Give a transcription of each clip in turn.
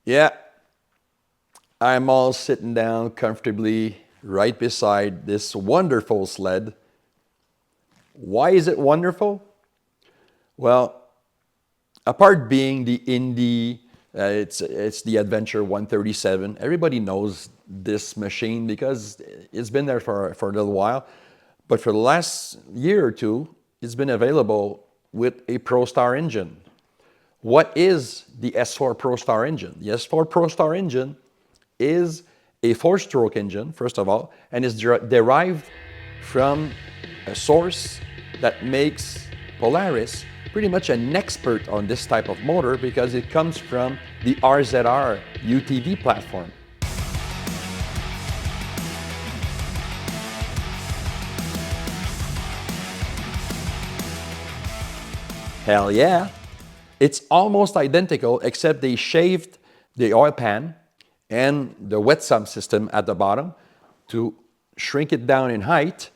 Yeah, I'm all sitting down comfortably right beside this wonderful sled. Why is it wonderful? Well, apart being the INDY, it's the Adventure 137. Everybody knows this machine because it's been there for a little while. But for the last year or two, it's been available with a ProStar engine. What is the S4 ProStar engine? The S4 ProStar engine is a four-stroke engine, first of all, and is derived from a source that makes Polaris pretty much an expert on this type of motor because it comes from the RZR UTV platform. Hell yeah! It's almost identical except they shaved the oil pan and the wet sump system at the bottom to shrink it down in height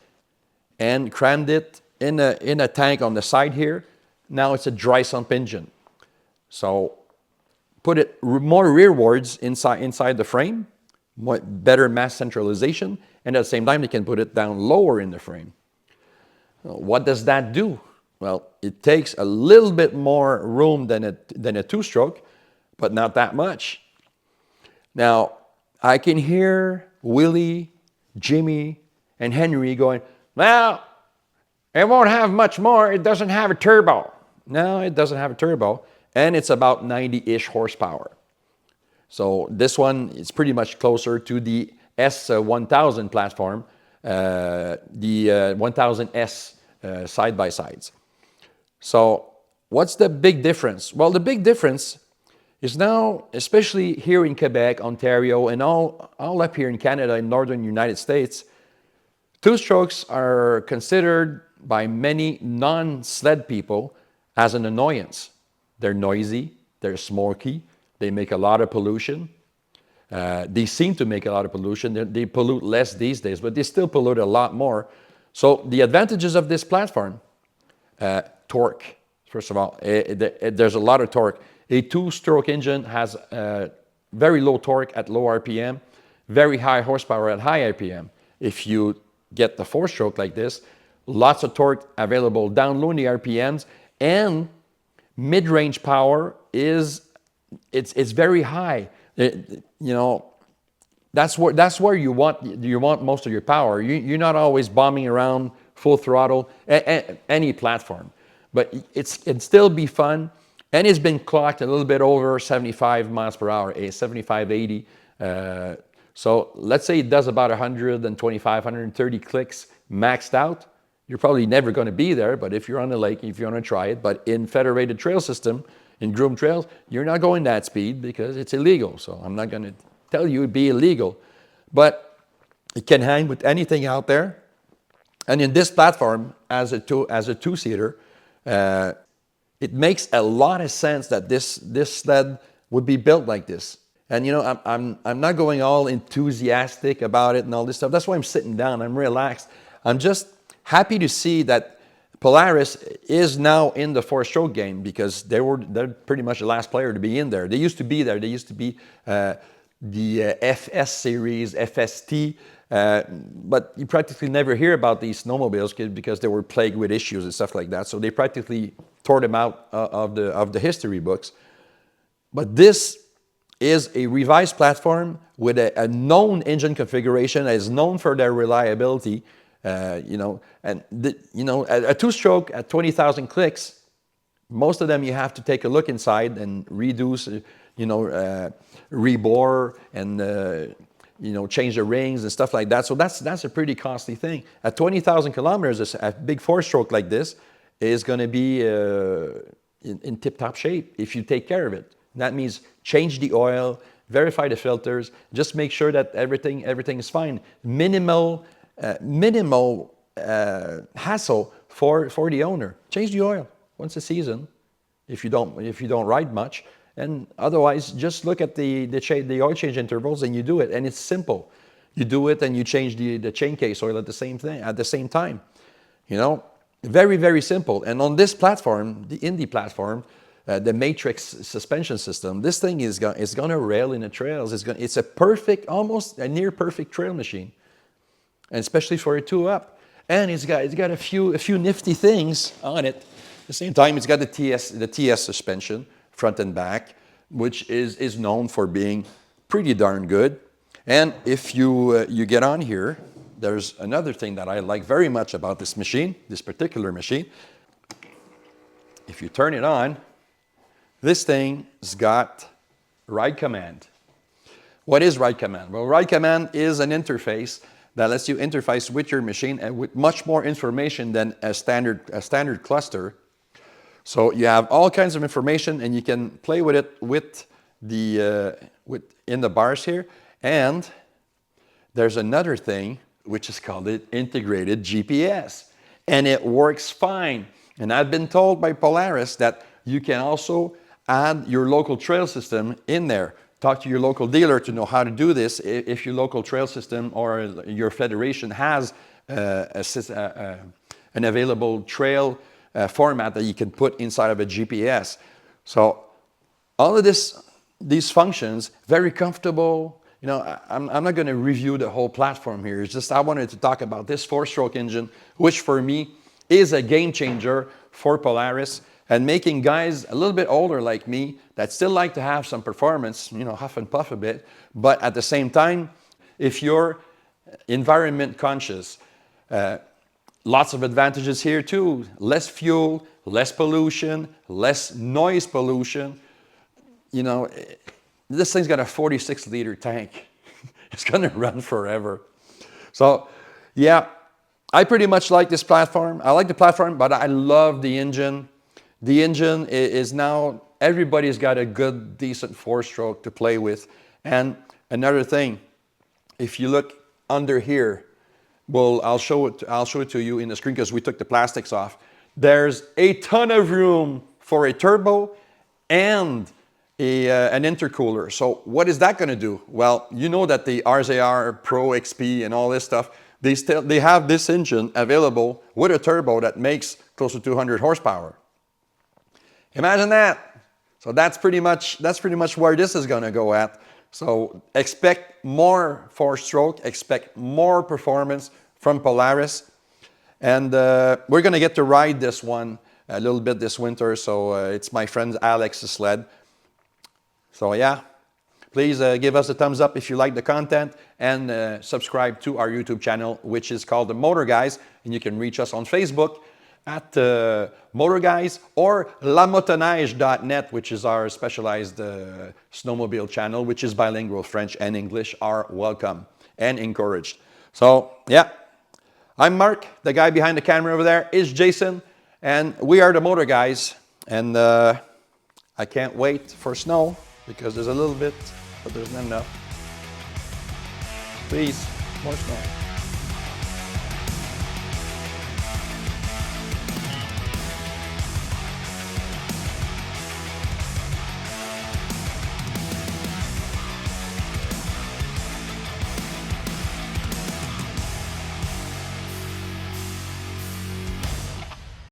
and crammed it in a tank on the side here. Now it's a dry sump engine. So put it more rearwards inside the frame, better mass centralization, and at the same time they can put it down lower in the frame. What does that do? Well, it takes a little bit more room than a two-stroke, but not that much. Now, I can hear Willie, Jimmy, and Henry going, well, it won't have much more. It doesn't have a turbo. No, it doesn't have a turbo, and it's about 90-ish horsepower. So this one is pretty much closer to the S1000 platform, the 1000S side-by-sides. So what's the big difference? Well, the big difference is now, especially here in Quebec, Ontario, and all up here in Canada and northern United States, two-strokes are considered by many non-sled people as an annoyance. They're noisy, they're smoky, they make a lot of pollution. They seem to make a lot of pollution. They pollute less these days, but they still pollute a lot more. So the advantages of this platform, torque, first of all, there's a lot of torque. A two-stroke engine has very low torque at low RPM, very high horsepower at high RPM. If you get the four-stroke like this, lots of torque available down low in the RPMs, and mid-range power it's very high. That's where you want most of your power. You're not always bombing around full throttle any platform, but it can still be fun. And it's been clocked a little bit over 75 miles per hour, 75, 80. So let's say it does about 125, 130 clicks maxed out. You're probably never going to be there, but if you're on the lake, if you want to try it. But in federated trail system, in groomed trails, you're not going that speed because it's illegal. So I'm not going to tell you it'd be illegal. But it can hang with anything out there. And in this platform, as a two-seater, it makes a lot of sense that this sled would be built like this. And I'm not going all enthusiastic about it and all this stuff. That's why I'm sitting down. I'm relaxed. I'm just happy to see that Polaris is now in the four-stroke game because they're pretty much the last player to be in there. They used to be there. They used to be the FS series, FST, but you practically never hear about these snowmobiles because they were plagued with issues and stuff like that. So they practically tore them out of the history books. But this is a revised platform with a known engine configuration that is known for their reliability. A two-stroke at 20,000 clicks, most of them you have to take a look inside and reduce, rebore and change the rings and stuff like that. So that's a pretty costly thing. At 20,000 kilometers, a big four-stroke like this is going to be in tip-top shape if you take care of it. That means change the oil, verify the filters, just make sure that everything is fine. Minimal hassle for the owner. Change the oil once a season if you don't ride much, and otherwise just look at the oil change intervals and you do it, and it's simple. You do it and you change the chain case oil at the same time. Very, very simple. And on this platform, the INDY platform, the Matrix suspension system. This thing is going to rail in the trails. It's a perfect, almost a near perfect trail machine, and especially for a 2-up. And it's got a few nifty things on it. At the same time, it's got the TS suspension, front and back, which is known for being pretty darn good. And if you get on here, there's another thing that I like very much about this machine, this particular machine. If you turn it on, this thing's got ride command. What is ride command? Well, ride command is an interface that lets you interface with your machine and with much more information than a standard cluster. So you have all kinds of information, and you can play with it in the bars here. And there's another thing which is called the integrated GPS, and it works fine. And I've been told by Polaris that you can also add your local trail system in there. Talk to your local dealer to know how to do this if your local trail system or your federation has an available trail format that you can put inside of a GPS. So all of these functions, very comfortable. You know, I'm not going to review the whole platform here. It's just I wanted to talk about this 4-stroke engine, which for me is a game changer for Polaris, and making guys a little bit older like me that still like to have some performance, you know, huff and puff a bit, but at the same time, if you're environment conscious, lots of advantages here too. Less fuel, less pollution, less noise pollution. You know, this thing's got a 46-liter tank. It's going to run forever. So, yeah, I pretty much like this platform. I like the platform, but I love the engine. The engine is now, everybody's got a good, decent 4-stroke to play with. And another thing, if you look under here, well, I'll show it to you in the screen because we took the plastics off. There's a ton of room for a turbo and an intercooler. So what is that going to do? Well, you know that the RZR Pro XP and all this stuff, they have this engine available with a turbo that makes close to 200 horsepower. Imagine that. So that's pretty much where this is going to go at. So expect more 4-stroke, expect more performance from Polaris. And we're going to get to ride this one a little bit this winter. So it's my friend Alex's sled. So yeah, please give us a thumbs up if you like the content, and subscribe to our YouTube channel, which is called The Motor Guys. And you can reach us on Facebook at Motor Guys, or lamotoneige.net, which is our specialized snowmobile channel, which is bilingual. French and English are welcome and encouraged. So yeah, I'm Mark. The guy behind the camera over there is Jason, and we are the Motor Guys. And I can't wait for snow, because there's a little bit, but there's not enough. Please, more snow.